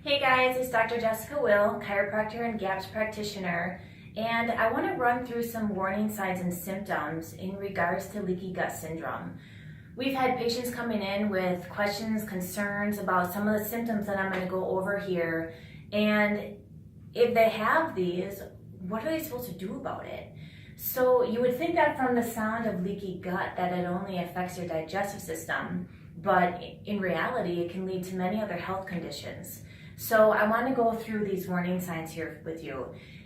Hey guys, it's Dr. Jessica Will, chiropractor and GAPS practitioner, and I want to run through some warning signs and symptoms in regards to leaky gut syndrome. We've had patients coming in with questions, concerns about some of the symptoms that I'm going to go over here, and if they have these, what are they supposed to do about it? So you would think that from the sound of leaky gut that it only affects your digestive system, but in reality it can lead to many other health conditions. So I want to go through these warning signs here with you.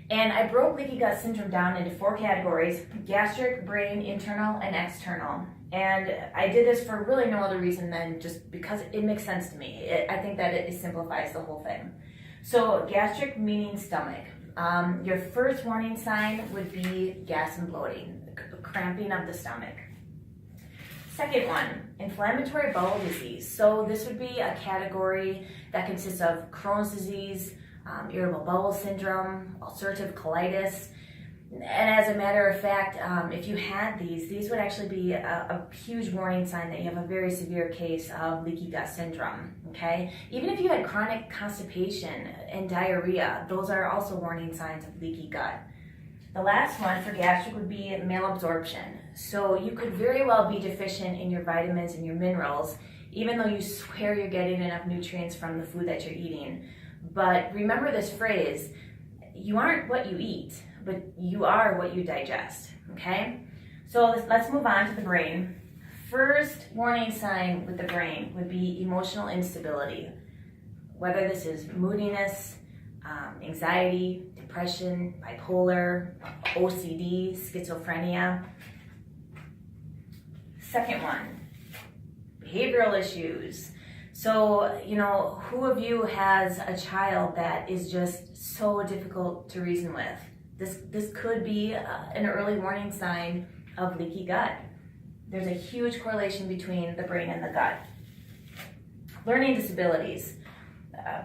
And I broke leaky gut syndrome down into 4 categories: gastric, brain, internal, and external. And I did this for really no other reason than just because it makes sense to me. I think that it simplifies the whole thing. So gastric meaning stomach. Your first warning sign would be gas and bloating, cramping of the stomach. Second one, inflammatory bowel disease. So this would be a category that consists of Crohn's disease, irritable bowel syndrome, ulcerative colitis. And as a matter of fact, if you had these would actually be a huge warning sign that you have a very severe case of leaky gut syndrome, okay? Even if you had chronic constipation and diarrhea, those are also warning signs of leaky gut. The last one for gastric would be malabsorption. So you could very well be deficient in your vitamins and your minerals, even though you swear you're getting enough nutrients from the food that you're eating. But remember this phrase: you aren't what you eat, but you are what you digest, okay? So let's move on to the brain. First warning sign with the brain would be emotional instability. Whether this is moodiness, anxiety, depression, bipolar, OCD, schizophrenia. Second one, behavioral issues. So, who of you has a child that is just so difficult to reason with? This could be an early warning sign of leaky gut. There's a huge correlation between the brain and the gut. Learning disabilities.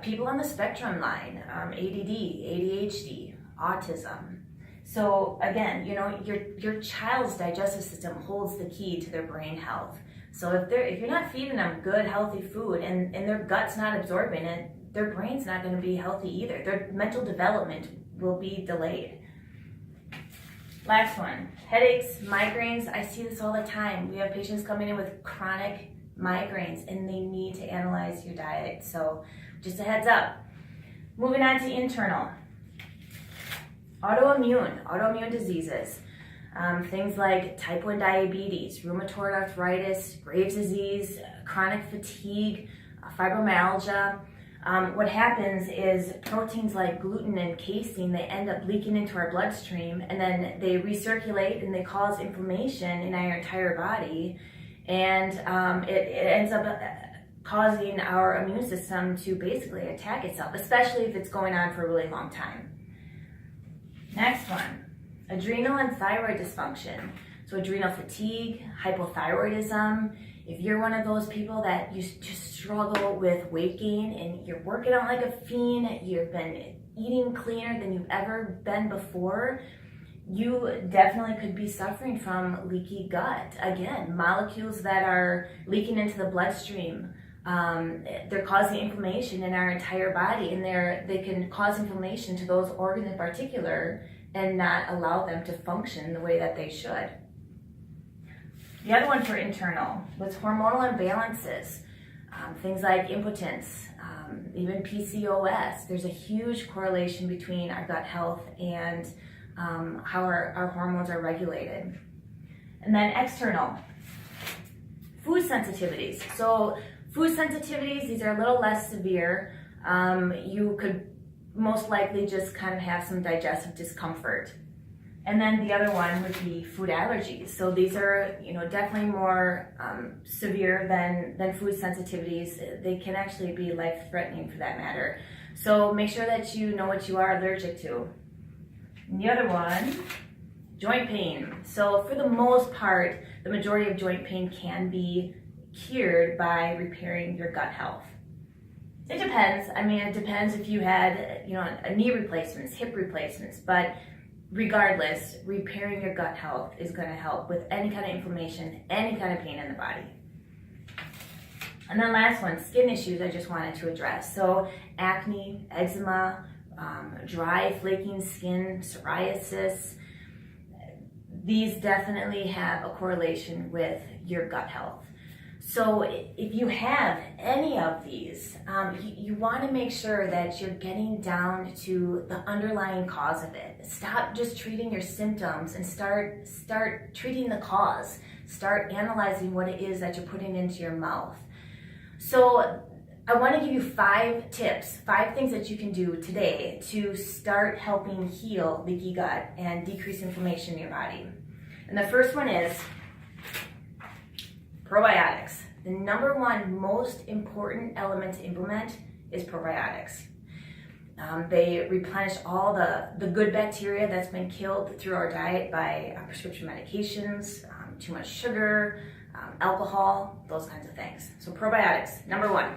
People on the spectrum line, ADD, ADHD, autism. So again, your child's digestive system holds the key to their brain health. So if you're not feeding them good, healthy food and their gut's not absorbing it, their brain's not going to be healthy either. Their mental development will be delayed. Last one, headaches, migraines. I see this all the time. We have patients coming in with chronic migraines and they need to analyze your diet. So just a heads up. Moving on to internal. Autoimmune diseases. Things like type 1 diabetes, rheumatoid arthritis, Graves' disease, chronic fatigue, fibromyalgia. What happens is proteins like gluten and casein, they end up leaking into our bloodstream and then they recirculate and they cause inflammation in our entire body. And it ends up causing our immune system to basically attack itself, especially if it's going on for a really long time. Next one, adrenal and thyroid dysfunction. So adrenal fatigue, hypothyroidism. If you're one of those people that you just struggle with weight gain and you're working out like a fiend, you've been eating cleaner than you've ever been before, you definitely could be suffering from leaky gut. Again, molecules that are leaking into the bloodstream, they're causing inflammation in our entire body, and they can cause inflammation to those organs in particular and not allow them to function the way that they should. The other one for internal was hormonal imbalances, things like impotence, even PCOS. There's a huge correlation between our gut health and how our hormones are regulated. And then external, food sensitivities. So food sensitivities, these are a little less severe. You could most likely just kind of have some digestive discomfort. And then the other one would be food allergies. So these are, definitely more severe than food sensitivities. They can actually be life-threatening for that matter. So make sure that you know what you are allergic to. And the other one, joint pain. So for the most part, the majority of joint pain can be cured by repairing your gut health. It depends. It depends if you had, a knee replacements, hip replacements, but regardless, repairing your gut health is going to help with any kind of inflammation, any kind of pain in the body. And then last one, skin issues I just wanted to address. So acne, eczema, dry, flaking skin, psoriasis, these definitely have a correlation with your gut health. So if you have any of these, you want to make sure that you're getting down to the underlying cause of it. Stop just treating your symptoms and start treating the cause. Start analyzing what it is that you're putting into your mouth. So I want to give you 5 tips, 5 things that you can do today to start helping heal leaky gut and decrease inflammation in your body. And the first one is probiotics. The number one most important element to implement is probiotics. They replenish all the good bacteria that's been killed through our diet by prescription medications, too much sugar, alcohol, those kinds of things. So probiotics, number one.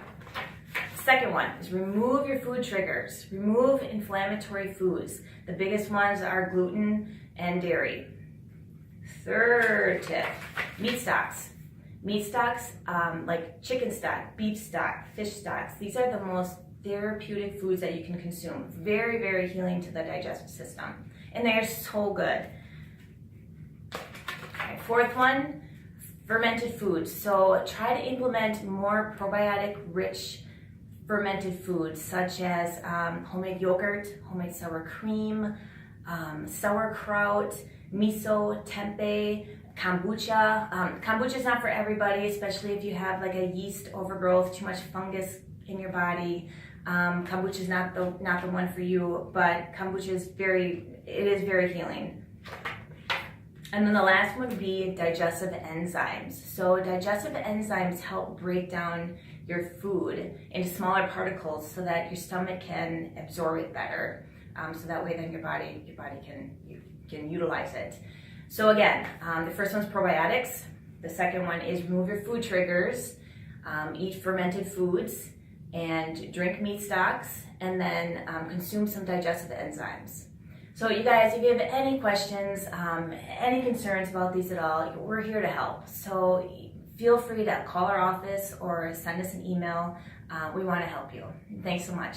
Second one is remove your food triggers. Remove inflammatory foods. The biggest ones are gluten and dairy. Third tip, meat stocks. Meat stocks like chicken stock, beef stock, fish stocks, these are the most therapeutic foods that you can consume. Very, very healing to the digestive system. And they are so good. Okay, fourth one, fermented foods. So try to implement more probiotic-rich fermented foods such as homemade yogurt, homemade sour cream, sauerkraut, miso, tempeh, kombucha. Kombucha is not for everybody, especially if you have like a yeast overgrowth, too much fungus in your body. Kombucha is not the one for you, but kombucha is very healing. And then the last one would be digestive enzymes. So digestive enzymes help break down your food into smaller particles so that your stomach can absorb it better. So that way then your body can utilize it. So again, the first one's probiotics. The second one is remove your food triggers, eat fermented foods, and drink meat stocks, and then consume some digestive enzymes. So you guys, if you have any questions, any concerns about these at all, we're here to help. So feel free to call our office or send us an email. We want to help you. Thanks so much.